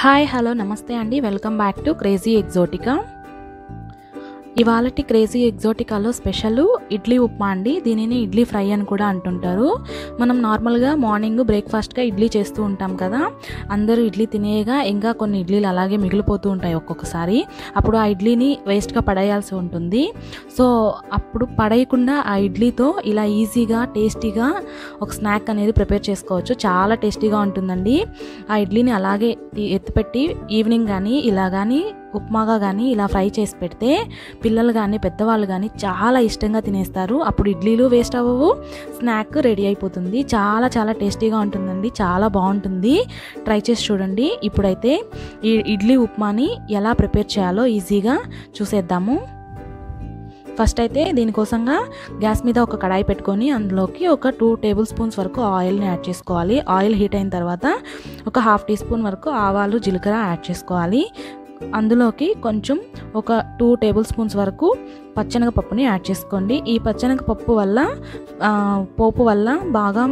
Hi hello నమస్తే అండి, welcome back to crazy exotica. ఇవాళటి క్రేజీ ఎగ్జోటికాలో స్పెషల్ ఇడ్లీ ఉప్మా అండి. దీనిని ఇడ్లీ ఫ్రై అని కూడా అంటుంటారు. మనం నార్మల్గా మార్నింగ్ బ్రేక్ఫాస్ట్గా ఇడ్లీ చేస్తూ ఉంటాం కదా, అందరూ ఇడ్లీ తినేయగా ఇంకా కొన్ని ఇడ్లీలు అలాగే మిగిలిపోతూ ఉంటాయి ఒక్కొక్కసారి. అప్పుడు ఆ ఇడ్లీని వేస్ట్గా పడేయాల్సి ఉంటుంది. సో అప్పుడు పడేయకుండా ఆ ఇడ్లీతో ఇలా ఈజీగా టేస్టీగా ఒక స్నాక్ అనేది ప్రిపేర్ చేసుకోవచ్చు. చాలా టేస్టీగా ఉంటుందండి. ఆ ఇడ్లీని అలాగే ఎత్తిపెట్టి ఈవినింగ్ కానీ ఇలా కానీ ఉప్మాగా కానీ ఇలా ఫ్రై చేసి పెడితే పిల్లలు కానీ పెద్దవాళ్ళు కానీ చాలా ఇష్టంగా తినేస్తారు. అప్పుడు ఇడ్లీలు వేస్ట్ అవ్వవు, స్నాక్ రెడీ అయిపోతుంది. చాలా చాలా టేస్టీగా ఉంటుందండి, చాలా బాగుంటుంది. ట్రై చేసి చూడండి. ఇప్పుడైతే ఈ ఇడ్లీ ఉప్మాని ఎలా ప్రిపేర్ చేయాలో ఈజీగా చూసేద్దాము. ఫస్ట్ అయితే దీనికోసంగా గ్యాస్ మీద ఒక కడాయి పెట్టుకొని అందులోకి ఒక 2 టేబుల్ స్పూన్స్ వరకు ఆయిల్ని యాడ్ చేసుకోవాలి. ఆయిల్ హీట్ అయిన తర్వాత ఒక 1/2 టీ స్పూన్ వరకు ఆవాలు జీలకర్ర యాడ్ చేసుకోవాలి. అందులోకి కొంచెం ఒక 2 టేబుల్ స్పూన్స్ వరకు పచ్చెనగపప్పుని యాడ్ చేసుకోండి. ఈ పచ్చెనగపప్పు వల్ల పోపు వల్ల బాగా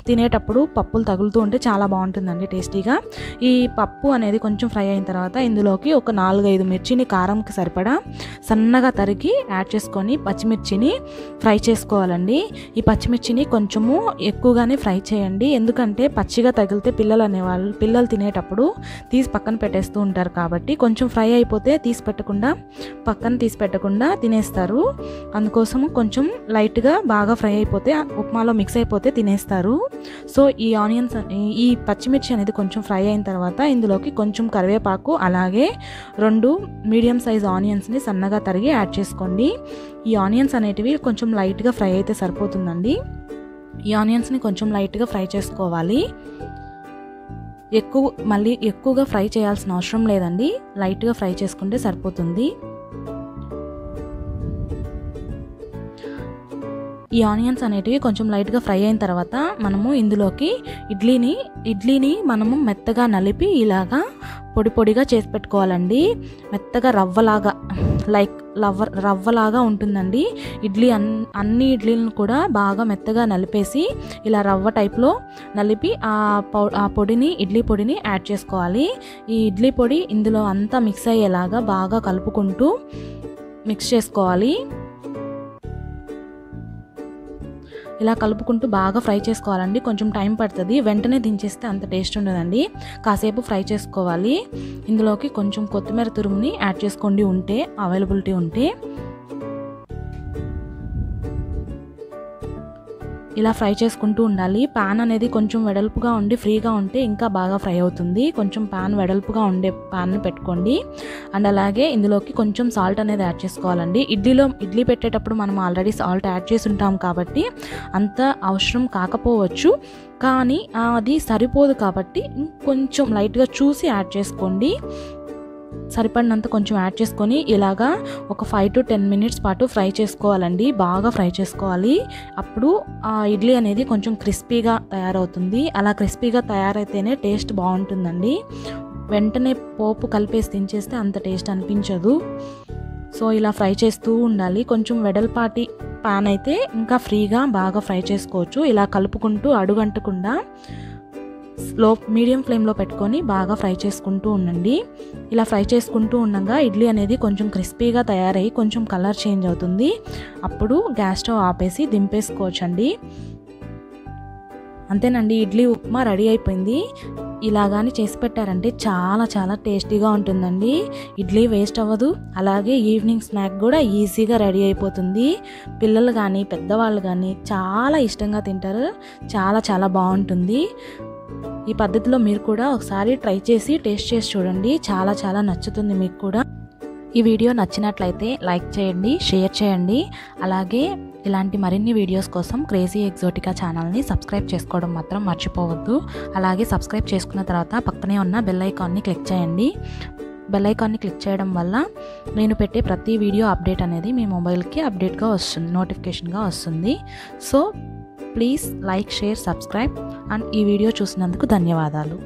తినేటప్పుడు పప్పులు తగులుతూ ఉంటే చాలా బాగుంటుందండి టేస్టీగా. ఈ పప్పు అనేది కొంచెం ఫ్రై అయిన తర్వాత ఇందులోకి ఒక 4-5 మిర్చిని కారంకి సరిపడా సన్నగా తరిగి యాడ్ చేసుకొని పచ్చిమిర్చిని ఫ్రై చేసుకోవాలండి. ఈ పచ్చిమిర్చిని కొంచెము ఎక్కువగానే ఫ్రై చేయండి, ఎందుకంటే పచ్చిగా తగిలితే పిల్లలు తినేటప్పుడు తీసి పక్కన పెట్టేస్తూ ఉంటారు. కాబట్టి కొంచెం ఫ్రై అయిపోతే పక్కన తీసి పెట్టకుండా తినేస్తారు. అందుకోసము కొంచెం లైట్గా బాగా ఫ్రై అయిపోతే ఉప్మాలో మిక్స్ అయిపోతే తినేస్తారు. సో ఈ పచ్చిమిర్చి అనేది కొంచెం ఫ్రై అయిన తర్వాత ఇందులోకి కొంచెం కరివేపాకు అలాగే 2 మీడియం సైజ్ ఆనియన్స్ని సన్నగా తరిగి యాడ్ చేసుకోండి. ఈ ఆనియన్స్ అనేటివి కొంచెం లైట్గా ఫ్రై అయితే సరిపోతుందండి. ఈ ఆనియన్స్ని కొంచెం లైట్గా ఫ్రై చేసుకోవాలి. మళ్ళీ ఎక్కువగా ఫ్రై చేయాల్సిన అవసరం లేదండి, లైట్గా ఫ్రై చేసుకుంటే సరిపోతుంది. ఈ ఆనియన్స్ అనేటివి కొంచెం లైట్గా ఫ్రై అయిన తర్వాత మనము ఇందులోకి ఇడ్లీని మనము మెత్తగా నలిపి ఇలాగా పొడి పొడిగా చేసి పెట్టుకోవాలండి. మెత్తగా రవ్వలాగా ఉంటుందండి ఇడ్లీ. అన్ని ఇడ్లీలను కూడా బాగా మెత్తగా నలిపేసి ఇలా రవ్వ టైప్లో నలిపి ఆ పొడిని ఇడ్లీ పొడిని యాడ్ చేసుకోవాలి. ఈ ఇడ్లీ పొడి ఇందులో అంతా మిక్స్ అయ్యేలాగా బాగా కలుపుకుంటూ మిక్స్ చేసుకోవాలి. ఇలా కలుపుకుంటూ బాగా ఫ్రై చేసుకోవాలండి. కొంచెం టైం పడుతుంది, వెంటనే దించేస్తే అంత టేస్ట్ ఉండదండి. కాసేపు ఫ్రై చేసుకోవాలి. ఇందులోకి కొంచెం కొత్తిమీర తురుముని యాడ్ చేసుకోండి అవైలబిలిటీ ఉంటే. ఇలా ఫ్రై చేసుకుంటూ ఉండాలి. పాన్ అనేది కొంచెం వెడల్పుగా ఉండి ఫ్రీగా ఉంటే ఇంకా బాగా ఫ్రై అవుతుంది. కొంచెం పాన్ వెడల్పుగా ఉండే పాన్ని పెట్టుకోండి. అండ్ అలాగే ఇందులోకి కొంచెం సాల్ట్ అనేది యాడ్ చేసుకోవాలండి. ఇడ్లీ పెట్టేటప్పుడు మనం ఆల్రెడీ సాల్ట్ యాడ్ చేసి ఉంటాం కాబట్టి అంత అవసరం కాకపోవచ్చు, కానీ అది సరిపోదు కాబట్టి కొంచెం లైట్గా చూసి యాడ్ చేసుకోండి. సరిపడినంత కొంచెం యాడ్ చేసుకొని ఇలాగా ఒక 5 to 10 మినిట్స్ పాటు ఫ్రై చేసుకోవాలండి. బాగా ఫ్రై చేసుకోవాలి. అప్పుడు ఆ ఇడ్లీ అనేది కొంచెం క్రిస్పీగా తయారవుతుంది. అలా క్రిస్పీగా తయారైతేనే టేస్ట్ బాగుంటుందండి. వెంటనే పోపు కలిపేసి తినేస్తే అంత టేస్ట్ అనిపించదు. సో ఇలా ఫ్రై చేస్తూ ఉండాలి. కొంచెం వెడల్పాటి పాన్ అయితే ఇంకా ఫ్రీగా బాగా ఫ్రై చేసుకోవచ్చు. ఇలా కలుపుకుంటూ అడుగంటకుండా మీడియం ఫ్లేమ్లో పెట్టుకొని బాగా ఫ్రై చేసుకుంటూ ఉండండి. ఇలా ఫ్రై చేసుకుంటూ ఉండగా ఇడ్లీ అనేది కొంచెం క్రిస్పీగా తయారై కొంచెం కలర్ చేంజ్ అవుతుంది. అప్పుడు గ్యాస్ స్టవ్ ఆపేసి దింపేసుకోవచ్చండి. అంతేనండి, ఇడ్లీ ఉప్మా రెడీ అయిపోయింది. ఇలాగాని చేసి పెట్టారంటే చాలా చాలా టేస్టీగా ఉంటుందండి. ఇడ్లీ వేస్ట్ అవ్వదు, అలాగే ఈవినింగ్ స్నాక్ కూడా ఈజీగా రెడీ అయిపోతుంది. పిల్లలు కానీ పెద్దవాళ్ళు కానీ చాలా ఇష్టంగా తింటారు. చాలా చాలా బాగుంటుంది. ఈ పద్ధతిలో మీరు కూడా ఒకసారి ట్రై చేసి టేస్ట్ చేసి చూడండి, చాలా చాలా నచ్చుతుంది మీకు కూడా. ఈ వీడియో నచ్చినట్లయితే లైక్ చేయండి, షేర్ చేయండి. అలాగే ఇలాంటి మరిన్ని వీడియోస్ కోసం క్రేజీ ఎగ్జోటికా ఛానల్ని సబ్స్క్రైబ్ చేసుకోవడం మాత్రం మర్చిపోవద్దు. అలాగే సబ్స్క్రైబ్ చేసుకున్న తర్వాత పక్కనే ఉన్న బెల్ ఐకాన్ని క్లిక్ చేయండి. బెల్ ఐకాన్ని క్లిక్ చేయడం వల్ల నేను పెట్టే ప్రతి వీడియో అప్డేట్ అనేది మీ మొబైల్కి అప్డేట్గా వస్తుంది, నోటిఫికేషన్గా వస్తుంది. So please like, share, subscribe and ఈ వీడియో చూసినందుకు ధన్యవాదాలు.